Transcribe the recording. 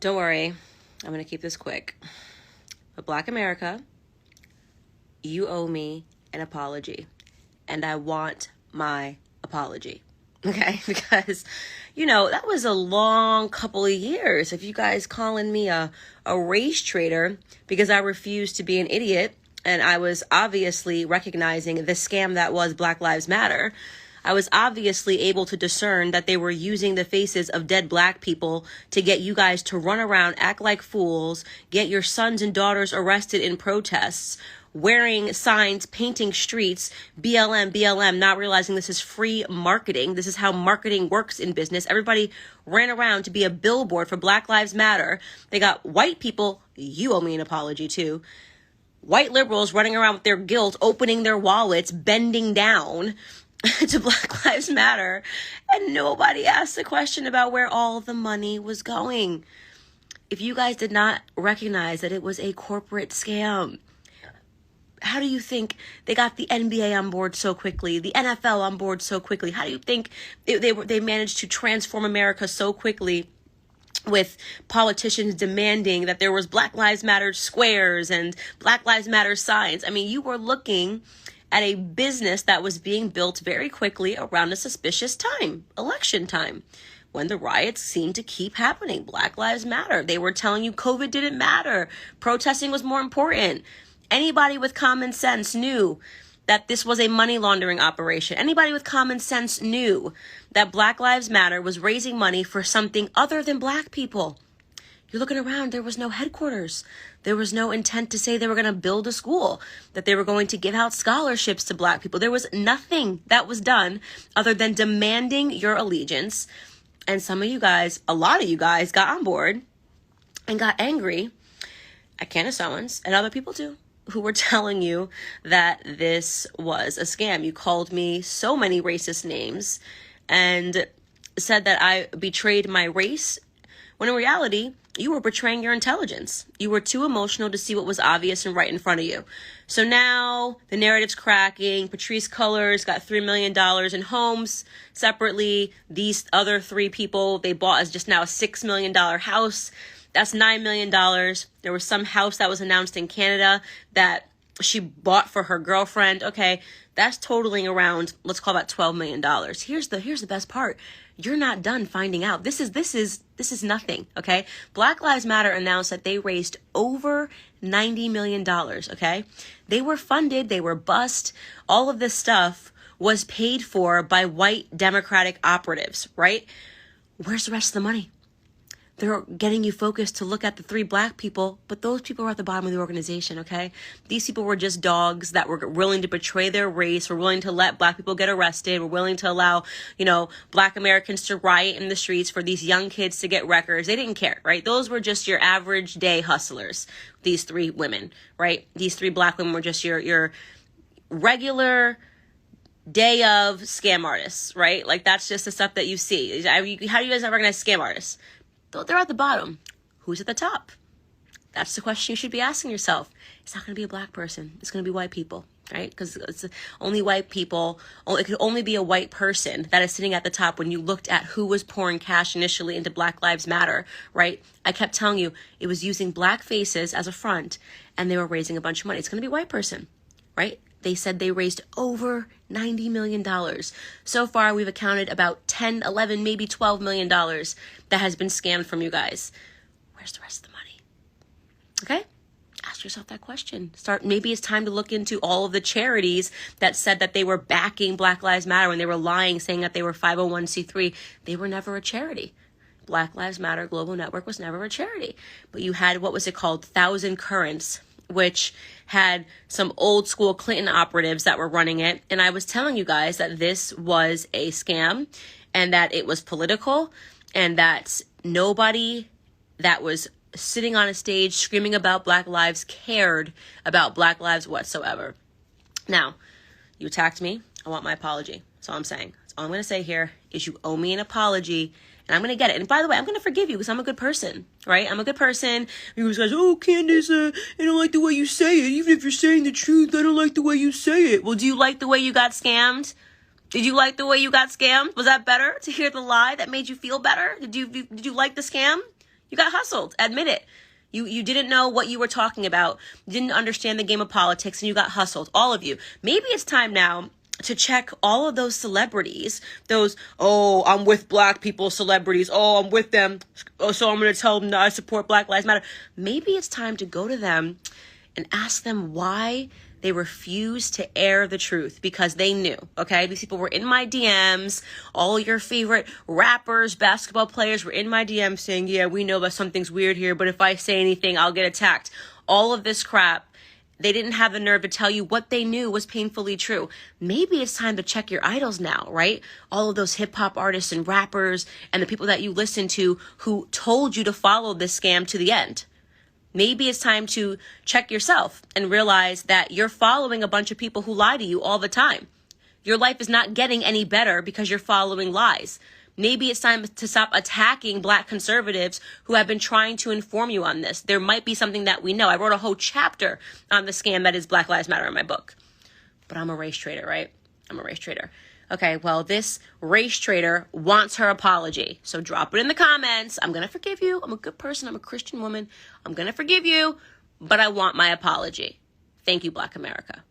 Don't worry, I'm going to keep this quick. But Black America, you owe me an apology. And I want my apology. Okay? Because, that was a long couple of years. If you guys calling me a race traitor because I refused to be an idiot and I was obviously recognizing the scam that was Black Lives Matter, I was obviously able to discern that they were using the faces of dead Black people to get you guys to run around, act like fools, get your sons and daughters arrested in protests, wearing signs, painting streets, BLM, BLM, not realizing this is free marketing. This is how marketing works in business. Everybody ran around to be a billboard for Black Lives Matter. They got white people, you owe me an apology too, white liberals running around with their guilt, opening their wallets, bending down to Black Lives Matter, and nobody asked the question about where all the money was going. If you guys did not recognize that it was a corporate scam, how do you think they got the NBA on board so quickly, the NFL on board so quickly? How do you think they managed to transform America so quickly with politicians demanding that there was Black Lives Matter squares and Black Lives Matter signs? I mean, you were looking at a business that was being built very quickly around a suspicious time, election time, when the riots seemed to keep happening. Black Lives Matter. They were telling you COVID didn't matter. Protesting was more important. Anybody with common sense knew that this was a money laundering operation. Anybody with common sense knew that Black Lives Matter was raising money for something other than Black people. You're looking around, there was no headquarters. There was no intent to say they were going to build a school, that they were going to give out scholarships to Black people. There was nothing that was done other than demanding your allegiance. And some of you guys, a lot of you guys got on board and got angry at CANDACE Owens and other people too, who were telling you that this was a scam. You called me so many racist names and said that I betrayed my race, when in reality, you were betraying your intelligence. You were too emotional to see what was obvious and right in front of you. So now the narrative's cracking. Patrice Cullors got $3 million in homes separately. These other three people, they bought as just now a $6 million house. That's $9 million. There was some house that was announced in Canada that she bought for her girlfriend. Okay, that's totaling around, let's call that $12 million. Here's the best part. You're not done finding out. This is nothing, okay? Black Lives Matter announced that they raised over $90 million, okay? They were funded, they were bussed. All of this stuff was paid for by white Democratic operatives, right? Where's the rest of the money? They're getting you focused to look at the three Black people, but those people were at the bottom of the organization, okay? These people were just dogs that were willing to betray their race, were willing to let Black people get arrested, were willing to allow, Black Americans to riot in the streets for these young kids to get records. They didn't care, right? Those were just your average day hustlers, these three women, right? These three Black women were just your regular day of scam artists, right? Like, that's just the stuff that you see. How do you guys recognize scam artists? They're at the bottom. Who's at the top? That's the question you should be asking yourself. It's not going to be a Black person. It's going to be white people, right? Because it's only white people. It could only be a white person that is sitting at the top when you looked at who was pouring cash initially into Black Lives Matter, right? I kept telling you it was using Black faces as a front, and they were raising a bunch of money. It's going to be a white person, right? They said they raised over $90 million. So far, we've accounted about 10, 11, maybe $12 million that has been scammed from you guys. Where's the rest of the money? Okay? Ask yourself that question. Maybe it's time to look into all of the charities that said that they were backing Black Lives Matter when they were lying, saying that they were 501c3. They were never a charity. Black Lives Matter Global Network was never a charity. But you had, what was it called? Thousand Currents, which had some old school Clinton operatives that were running it. And I was telling you guys that this was a scam and that it was political and that nobody that was sitting on a stage screaming about Black lives cared about Black lives whatsoever. Now, you attacked me. I want my apology. That's all I'm saying. That's all I'm going to say here is you owe me an apology. And I'm going to get it. And by the way, I'm going to forgive you because I'm a good person, right? I'm a good person. You guys, oh, Candace, I don't like the way you say it. Even if you're saying the truth, I don't like the way you say it. Well, do you like the way you got scammed? Did you like the way you got scammed? Was that better to hear the lie that made you feel better? Did you like the scam? You got hustled. Admit it. You didn't know what you were talking about. You didn't understand the game of politics, and you got hustled. All of you. Maybe it's time now to check all of those celebrities, those, oh, I'm with black people celebrities, oh, I'm with them, oh, so I'm going to tell them that I support Black Lives Matter. Maybe it's time to go to them and ask them why they refused to air the truth, because they knew, okay? These people were in my DMs. All your favorite rappers, basketball players were in my DMs saying, yeah, we know that something's weird here, but if I say anything, I'll get attacked. All of this crap. They didn't have the nerve to tell you what they knew was painfully true. Maybe it's time to check your idols now, right? All of those hip hop artists and rappers and the people that you listen to who told you to follow this scam to the end. Maybe it's time to check yourself and realize that you're following a bunch of people who lie to you all the time. Your life is not getting any better because you're following lies. Maybe it's time to stop attacking black conservatives who have been trying to inform you on this. There might be something that we know. I wrote a whole chapter on the scam that is Black Lives Matter in my book. But I'm a race trader, right? I'm a race trader. Okay, well, this race trader wants her apology. So drop it in the comments. I'm going to forgive you. I'm a good person. I'm a Christian woman. I'm going to forgive you, but I want my apology. Thank you, Black America.